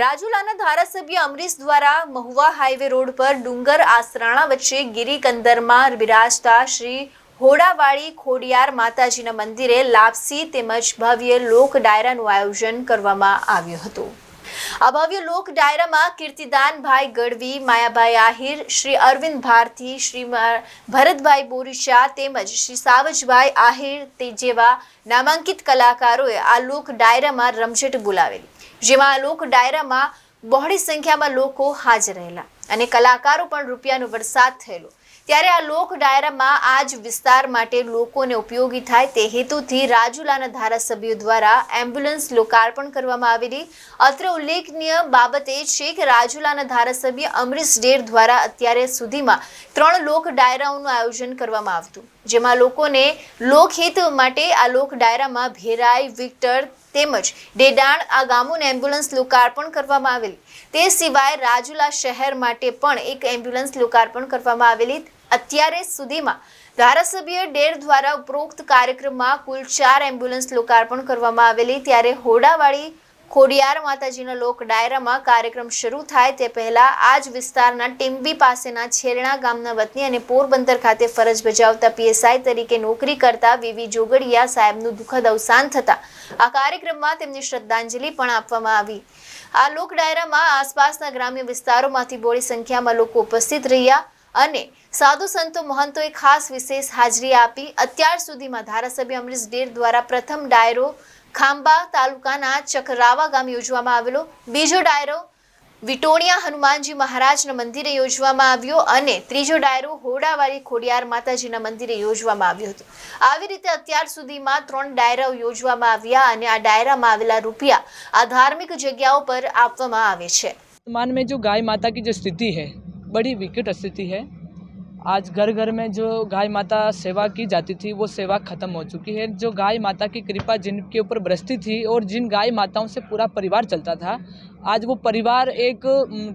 રાજુલાના ધારાસભ્ય અમરીશ દ્વારા Mahuva highway road પર ડુંગર આસરાણા વચ્ચે ગિરિકંદરમાં બિરાજતા શ્રી હોડાવાળી ખોડિયાર માતાજીના મંદિરે લાપસી તેમજ ભવ્ય લોક ડાયરાનું આયોજન કરવામાં આવ્યું હતું। આ ભવ્ય લોક ડાયરામાં કીર્તિદાનભાઈ ગઢવી, માયાભાઈ આહિર, શ્રી અરવિંદ ભારતી, શ્રી ભરતભાઈ બોરીચા તેમજ શ્રી સાવજભાઈ આહિર તે જેવા નામાંકિત કલાકારોએ આ લોક ડાયરામાં રમઝટ બોલાવેલી, જેમાં આ લોક ડાયરામાં બહોળી સંખ્યામાં લોકો હાજર રહેલા અને કલાકારો પણ રૂપિયાનો વરસાદ થયેલો। ત્યારે આ લોક ડાયરામાં આજ વિસ્તાર માટે લોકોને ઉપયોગી થાય તે હેતુથી રાજુલાના ધારાસભ્યો દ્વારા એમ્બ્યુલન્સ લોકાર્પણ કરવામાં આવેલી। અત્રે ઉલ્લેખનીય બાબત એ છે કે રાજુલાના ધારાસભ્ય અમરીશ ડેર દ્વારા અત્યારે સુધીમાં 3 લોક ડાયરાઓનું આયોજન કરવામાં આવતું, જેમાં લોકોને લોકહિત માટે આ લોક ડાયરામાં ભેરાઈ, વિક્ટર તેમજ ડેડાણ આ ગામોને એમ્બ્યુલન્સ લોકાર્પણ કરવામાં આવેલી। તે સિવાય રાજુલા શહેર માટે પણ એક એમ્બ્યુલન્સ લોકાર્પણ કરવામાં આવેલી। અત્યારે સુધીમાં ધારાસભ્ય ડેર દ્વારા ઉપરોક્ત કાર્યક્રમમાં કુલ 4 એમ્બ્યુલન્સ લોકાર્પણ કરવામાં આવેલી। ત્યારે હોડાવાળી ખોડિયાર માતાજીના લોક ડાયરામાં કાર્યક્રમ શરૂ થાય તે પહેલા આજ વિસ્તારના ટીમ્બી પાસેના છેરણા ગામના વતની અને પોરબંદર ખાતે ફરજ બજાવતા પીએસઆઈ તરીકે નોકરી કરતા વીવી જોગડિયા સાહેબનું દુઃખદ અવસાન થતા આ કાર્યક્રમમાં તેમને શ્રદ્ધાંજલિ પણ આપવામાં આવી। આ લોક ડાયરામાં આસપાસના ગ્રામ્ય વિસ્તારોમાંથી બહોળી સંખ્યામાં લોકો ઉપસ્થિત રહ્યા અને સાધુ સંતો મહંતોએ ખાસ વિશેષ હાજરી આપી। અત્યાર સુધીમાં ધારાસભ્ય અમરીશ ડેર દ્વારા પ્રથમ ડાયરો ખાંભા તાલુકાના ચકરાવા ગામે યોજવામાં આવેલો, બીજો ડાયરો વિટોણિયા હનુમાનજી મહારાજના મંદિરે યોજવામાં આવ્યો અને ત્રીજો ડાયરો હોડાવાળી ખોડિયાર માતાજીના મંદિરે યોજવામાં આવ્યો હતો। આવી રીતે અત્યાર સુધીમાં 3 ડાયરાઓ યોજવામાં આવ્યા અને આ ડાયરામાં આવેલા રૂપિયા આ ધાર્મિક જગ્યાઓ પર આપવામાં આવે છે। वर्तमान में जो गाय माता की जो स्थिति है, बड़ी विकट स्थिति है। आज घर घर में जो गाय माता सेवा की जाती थी वो सेवा खत्म हो चुकी है। जो गाय माता की कृपा जिनके ऊपर बरसती थी और जिन गाय माताओं से पूरा परिवार चलता था, आज वो परिवार एक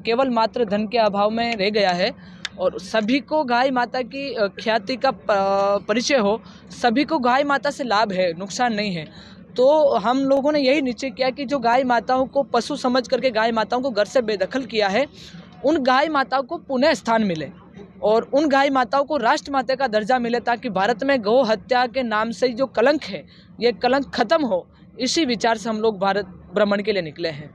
केवल मात्र धन के अभाव में रह गया है। और सभी को गाय माता की ख्याति का परिचय हो, सभी को गाय माता से लाभ है, नुकसान नहीं है। तो हम लोगों ने यही निश्चय किया कि जो गाय माताओं को पशु समझ करके गाय माताओं को घर से बेदखल किया है, उन गाय माताओं को पुनः स्थान मिले और उन गाय माताओं को राष्ट्र माता का दर्जा मिले, ताकि भारत में गौ हत्या के नाम से जो कलंक है ये कलंक खत्म हो। इसी विचार से हम लोग भारत भ्रमण के लिए निकले हैं।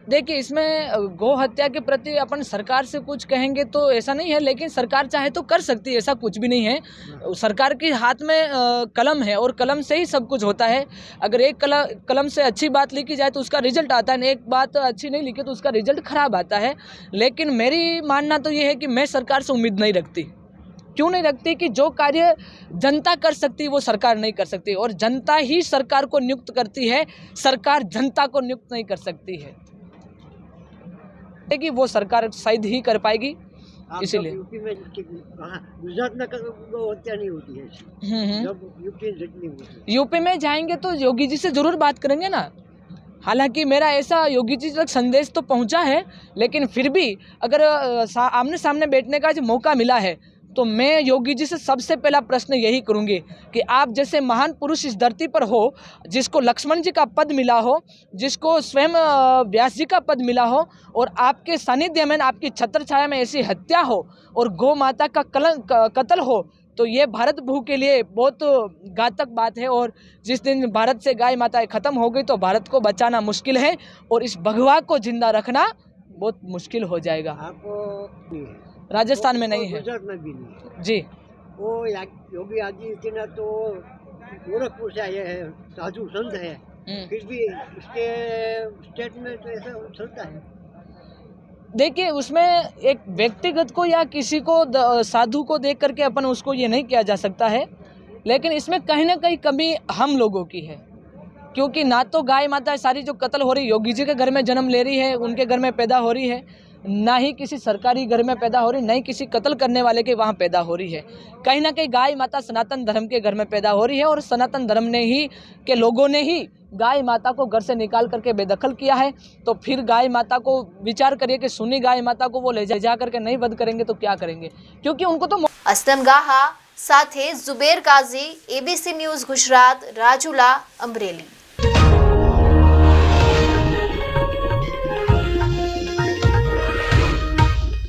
देखिए, इसमें गौ हत्या के प्रति अपन सरकार से कुछ कहेंगे तो ऐसा नहीं है, लेकिन सरकार चाहे तो कर सकती है, ऐसा कुछ भी नहीं है। सरकार के हाथ में कलम है और कलम से ही सब कुछ होता है। अगर एक कलम से अच्छी बात लिखी जाए तो उसका रिजल्ट आता है, एक बात अच्छी नहीं लिखी तो उसका रिजल्ट खराब आता है। लेकिन मेरी मानना तो ये है कि मैं सरकार से उम्मीद नहीं रखती। क्यों नहीं रखती? कि जो कार्य जनता कर सकती वो सरकार नहीं कर सकती, और जनता ही सरकार को नियुक्त करती है, सरकार जनता को नियुक्त नहीं कर सकती है। कि वो सरकार शायद ही कर पाएगी, इसीलिए गुजरात में गौ हत्या नहीं होती है, जब यूपी में जाएंगे तो योगी जी से जरूर बात करेंगे ना। हालांकि मेरा ऐसा योगी जी तक संदेश तो पहुंचा है, लेकिन फिर भी अगर आमने सामने बैठने का जो मौका मिला है तो मैं योगी जी से सबसे पहला प्रश्न यही करूंगी कि आप जैसे महान पुरुष इस धरती पर हो, जिसको लक्ष्मण जी का पद मिला हो, जिसको स्वयं व्यास जी का पद मिला हो, और आपके सानिध्य में, आपकी छत्र छाया में ऐसी हत्या हो और गौ माता का कत्ल हो, तो ये भारत भू के लिए बहुत घातक बात है। और जिस दिन भारत से गाय माताएं खत्म हो गई तो भारत को बचाना मुश्किल है और इस भगवा को जिंदा रखना बहुत मुश्किल हो जाएगा। राजस्थान में नहीं है, गुजरात में भी नहीं जी। वो योगी आदित्यनाथ तो गोरखपुर से आए हैं, साधु संत है, फिर भी इसके स्टेट में तो ऐसा चलता है। देखिए, उसमें एक व्यक्तिगत को या किसी को साधु को देख करके अपन उसको ये नहीं किया जा सकता है, लेकिन इसमें कहीं ना कहीं कमी हम लोगों की है। क्योंकि ना तो गाय माता सारी जो कत्ल हो रही योगी जी के घर में जन्म ले रही है, उनके घर में पैदा हो रही है, ना ही किसी सरकारी घर में पैदा हो रही, ना ही किसी कत्ल करने वाले के वहाँ पैदा हो रही है। कहीं ना कहीं गाय माता सनातन धर्म के घर में पैदा हो रही है, और सनातन धर्म ने ही के लोगों ने ही गाय माता को घर से निकाल करके बेदखल किया है। तो फिर गाय माता को विचार करिए कि सुनी गाय माता को वो ले जा करके नहीं वध करेंगे तो क्या करेंगे, क्योंकि उनको तो असलम गाहा साथे जुबेर काजी, एबीसी न्यूज़ गुजरात, રાજુલા, અમરેલી।